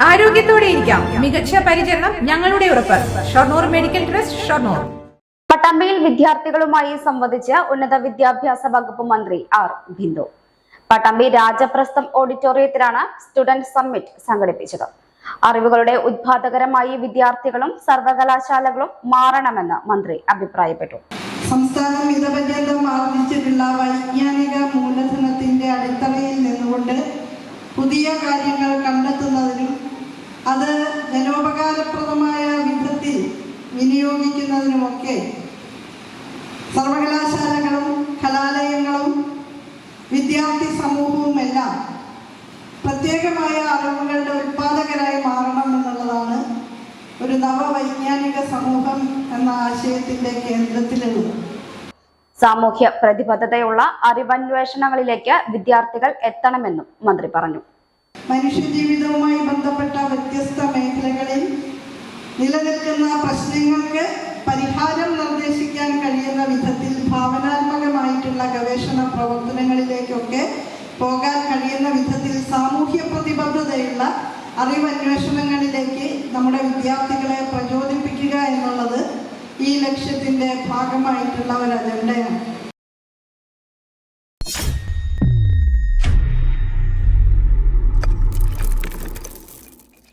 ആരോഗ്യത്തോടെ ഇരിക്കാം. മികച്ച പരിചരണം ഞങ്ങളുടെ ഉറപ്പ്. Shoranur medical trust, Shoranur. പട്ടാമ്പിയിൽ വിദ്യാർത്ഥികളുമായി സംവദിച്ച ഉന്നത വിദ്യാഭ്യാസ വകുപ്പ് മന്ത്രി ആർ ബിന്ദു. പട്ടാമ്പി രാജപ്രസ്ഥം ഓഡിറ്റോറിയത്തിലാണ് സ്റ്റുഡന്റ് സമ്മിറ്റ് സംഘടിപ്പിച്ചത്. അറിവുകളുടെ ഉദ്ഘാടകരമായി വിദ്യാർത്ഥികളും സർവകലാശാലകളും മാറണമെന്ന് മന്ത്രി അഭിപ്രായപ്പെട്ടു. സംസ്ഥാനം ഇതപര്യന്തം ആർജിച്ചിട്ടുള്ള വൈജ്ഞാനിക മൂലധനത്തിന്റെ അടിത്തറയിൽ നിന്നുകൊണ്ട് പുതിയ കാര്യങ്ങൾ കണ്ടെത്തുന്നതിനും അത് ജനോപകാരപ്രദമായ വിധത്തിൽ വിനിയോഗിക്കുന്നതിനുമൊക്കെ സർവകലാശാലകളും കലാലയങ്ങളും വിദ്യാർത്ഥി സമൂഹവുമെല്ലാം പ്രത്യേകമായ അറിവുകളുടെ ഉത്പാദകരായി മാറണമെന്നുള്ളതാണ് ഒരു നവവൈജ്ഞാനിക സമൂഹം എന്ന ആശയത്തിന്റെ കേന്ദ്രത്തിലുള്ളത്. സാമൂഹ്യ പ്രതിബദ്ധതയുള്ള അറിവന്വേഷണങ്ങളിലേക്ക് വിദ്യാർത്ഥികൾ എത്തണമെന്നും മന്ത്രി പറഞ്ഞു. മനുഷ്യജീവിതവുമായി ബന്ധപ്പെട്ട വ്യത്യസ്ത മേഖലകളിൽ നിലനിൽക്കുന്ന പ്രശ്നങ്ങൾക്ക് പരിഹാരം നിർദ്ദേശിക്കാൻ കഴിയുന്ന വിധത്തിൽ ഭാവനാത്മകമായിട്ടുള്ള ഗവേഷണ പ്രവർത്തനങ്ങളിലേക്കൊക്കെ പോകാൻ കഴിയുന്ന വിധത്തിൽ സാമൂഹ്യ പ്രതിബദ്ധതയുള്ള അറിവന്വേഷണങ്ങളിലേക്ക് നമ്മുടെ വിദ്യാർത്ഥികളെ പ്രചോദിപ്പിക്കുക എന്നുള്ളത് ഈ ലക്ഷ്യത്തിൻ്റെ ഭാഗമായിട്ടുള്ള ഒരു അജണ്ടയാണ്.